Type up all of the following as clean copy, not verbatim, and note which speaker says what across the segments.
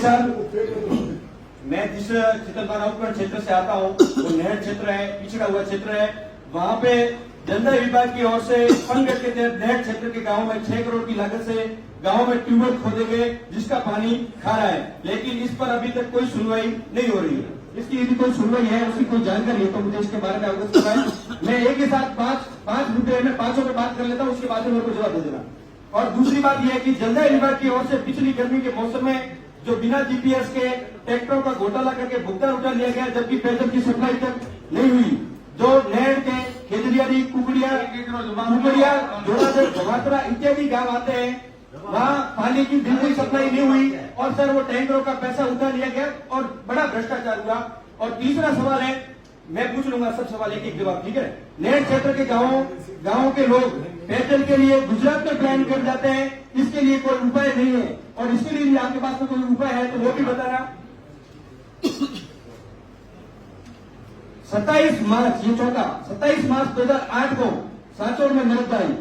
Speaker 1: Sir, मैं जिस चितलवाना उपखंड क्षेत्र से आता हूँ वो नहर क्षेत्र है, पिछड़ा हुआ क्षेत्र है। वहाँ पे जलदाय विभाग की ओर से फंड के तहत नहर क्षेत्र के गांव में 6 करोड़ की लागत से गांव में ट्यूबवेल खोदे गए जिसका पानी खारा है, लेकिन इस पर अभी तक कोई सुनवाई नहीं हो रही है। इसकी यदि कोई सुनवाई है, उसकी कोई जानकारी है तो मुझे इसके बारे में अवगत कराएं। मैं एक ही साथ पांच मुद्दे में 500 पे बात कर लेता हूँ, उसके बाद में मेरे को जवाब दे देना। और दूसरी बात यह है कि जलदाय विभाग की ओर से पिछली गर्मी के मौसम में जो बिना जीपीएस के ट्रैक्टरों का घोटाला करके भुगतान उठा लिया गया, जबकि पेयजल की सप्लाई तक नहीं हुई। जो नहर के खेजरियारी, कुकड़िया, जोड़ासर, भवात्रा इत्यादि गांव आते हैं, वहाँ पानी की बिल्कुल सप्लाई नहीं हुई और सर वो टैंकरों का पैसा उठा लिया गया और बड़ा भ्रष्टाचार हुआ। और तीसरा सवाल है, मैं पूछ लूंगा सब सवाल एक एक जवाब, ठीक है। नहर क्षेत्र के गाँव के लोग पेयजल के लिए गुजरात में प्लान कर जाते हैं, इसके लिए कोई उपाय नहीं है और इसके लिए आपके पास में कोई उपाय है तो वो भी बताना। 27 मार्च, ये चौथा, 27 मार्च 2008 को सांचौर में नर्मदा आई।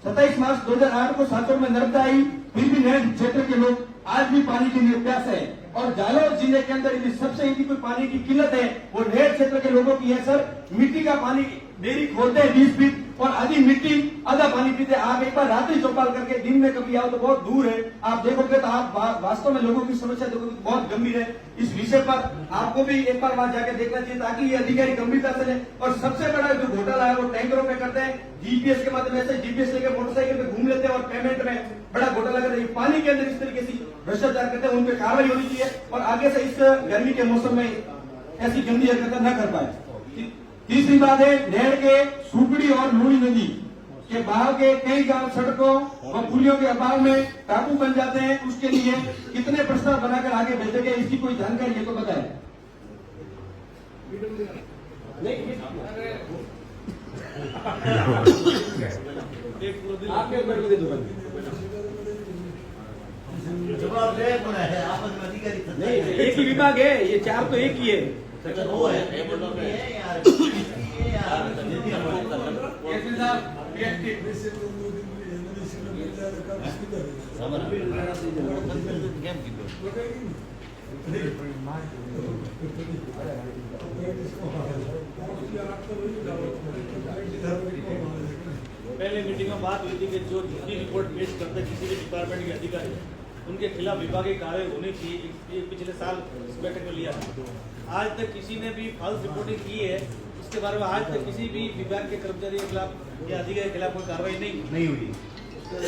Speaker 1: 27 मार्च 2008 को सांचौर में नर्मदा आई, फिर भी नहर क्षेत्र के लोग आज भी पानी के लिए प्यास है। और जालौर जिले के अंदर यदि सबसे यदि कोई पानी की किल्लत है वो नहर क्षेत्र के लोगों की है सर। मिट्टी का पानी डेयरी खोलते हैं 20 फीट और आधी मिट्टी आधा पानी पीते। आप एक बार रात्रि चौपाल करके दिन में कभी आओ तो बहुत दूर है, आप देखोगे तो आप वास्तव में लोगों की समस्या देखोगे तो बहुत गंभीर है। इस विषय पर आपको भी एक बार वहां जाकर देखना चाहिए ताकि ये अधिकारी गंभीरता से लें। और सबसे बड़ा जो घोटाला है वो टैंकरों पे करते हैं, जीपीएस के माध्यम से जीपीएस लेकर मोटरसाइकिल पे घूम लेते हैं और पेमेंट में बड़ा घोटाला करते हैं। पानी के अंदर इस तरीके से भ्रष्टाचार करते हैं, उन पर कार्रवाई होनी चाहिए और आगे से इस गर्मी के मौसम में ऐसी गंदी हरकतें न कर पाए। तीसरी बात है, नहर के सुपड़ी और लूणी नदी के बहाव के कई गांव सड़कों व पुलियों के अभाव में टापू बन जाते हैं। उसके लिए कितने प्रस्ताव बनाकर आगे भेजे गए, इसकी कोई जानकारी है तो बताएं।
Speaker 2: जवाब दे है, आपस में अधिकारी
Speaker 1: नहीं, एक ही विभाग है, ये 4 तो एक ही है।
Speaker 2: वो है यार
Speaker 3: पहले मीटिंग में बात हुई थी कि जो झूठी रिपोर्ट पेश करते किसी भी डिपार्टमेंट के अधिकारी उनके खिलाफ विभागीय कार्रवाई होनी चाहिए। पिछले साल इस बैठक में लिया आज तक किसी ने भी फॉल्स रिपोर्टिंग की है, उसके बारे में आज तक किसी भी विभाग के कर्मचारी के खिलाफ या अधिकारी के खिलाफ कोई कार्रवाई नहीं हुई।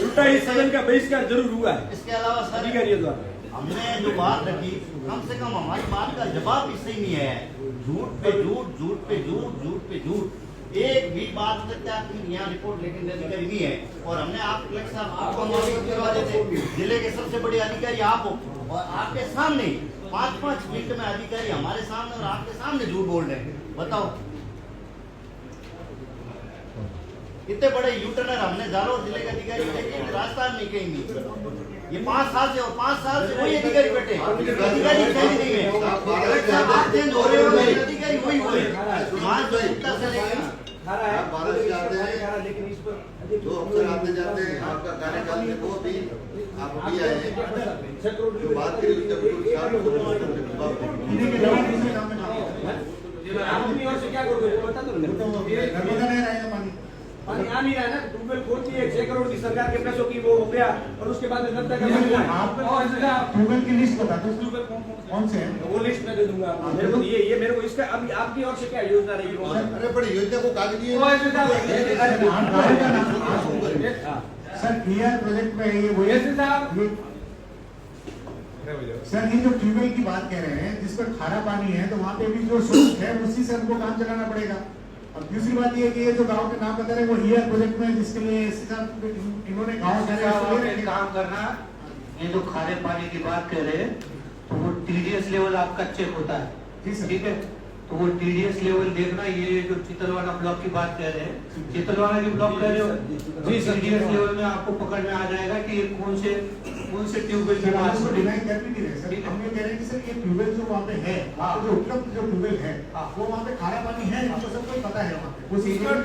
Speaker 1: उल्टा इस सदन का बहिष्कार जरूर हुआ है
Speaker 2: इसके अलावा
Speaker 1: अधिकारियों द्वारा।
Speaker 2: हमने जो बात रखी, कम से कम हमारी बात का जवाब इससे ही नहीं है। झूठ पे झूठ, झूठ पे झूठ, झूठ पे झूठ, एक भी बात सत्यापित यहाँ रिपोर्ट लेकिन अधिकारी नहीं है। और हमने आप कलेक्टर साहब आपको नोटिस करवा देते, जिले के सबसे बड़े अधिकारी आप हो और आपके सामने 5-5 मिनट में अधिकारी हमारे सामने और आपके सामने झूठ बोल रहे हैं। बताओ इतने बड़े यूटर्नर हमने जालौर जिले के अधिकारी लेकिन राजस्थान में कहीं नहीं। ये 5 साल से और 5 साल से वही अधिकारी बैठे, अधिकारी सही नहीं है। आप चेंज हो रहे हो, अधिकारी वही हुए।
Speaker 4: आप भारत से आते हैं, लेकिन इस पर जो अफसर आते जाते हैं आपका कार्यकाल में वो भी आप दिया है जो बात करी उसका बिल्कुल
Speaker 1: अपनी ओर से क्या करोगे बता दो। पानी आ नहीं रहा है ना, ट्यूबवेल खोलती है 6 करोड़ की सरकार के पैसों की, वो हो गया और उसके बाद नर्मदा का
Speaker 5: ट्यूबवेल की लिस्ट बता दो, ट्यूबवेल कौन से हैं?
Speaker 1: वो लिस्ट मैं दे दूंगा आपको। मेरे को ये मेरे को इसका अभी आपकी ओर से क्या योजना रही है?
Speaker 4: अरे बड़ी योजना को कागजी
Speaker 5: सर क्लियर प्रोजेक्ट में ये वो सर ये जो ट्यूबवेल की बात कह रहे हैं जिस पर खारा पानी है तो वहाँ पे भी जो सोर्स है उसी से हमको काम चलाना पड़ेगा। और दूसरी बात ये कि ये जो गांव के नाम बता रहे हैं वो ईयर प्रोजेक्ट में जिसके लिए इन्होंने गांव
Speaker 6: काम करना। ये जो खारे पानी की बात कर रहे हैं तो वो टीडीएस लेवल आपका चेक होता है, ठीक है। तो वो टीडीएस लेवल देखना, ये जो चितलवाना ब्लॉक की बात कर रहे हैं, चितलवाना की ब्लॉक कर रहे हो जी, टीडीएस लेवल में आपको पकड़ में आ जाएगा कि ये कौन से ट्यूबवेल के पास
Speaker 5: डिनाई कर भी नहीं रहे सर। हम ये कह रहे हैं कि सर ये ट्यूबवेल जो वहाँ पे है, जो उपलब्ध जो ट्यूबवेल है वो वहाँ पे खारा पानी है, आपको सबको पता है। वहाँ पे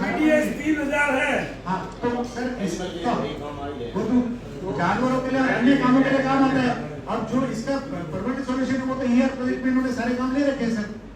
Speaker 1: टीडीएस 3000 है।
Speaker 5: हाँ तो सर वो तो जानवरों के लिए अन्य कामों के लिए काम आता है। अब जो इसका ईआर प्रोजेक्ट में इन्होंने सारे काम ले रखे हैं सर।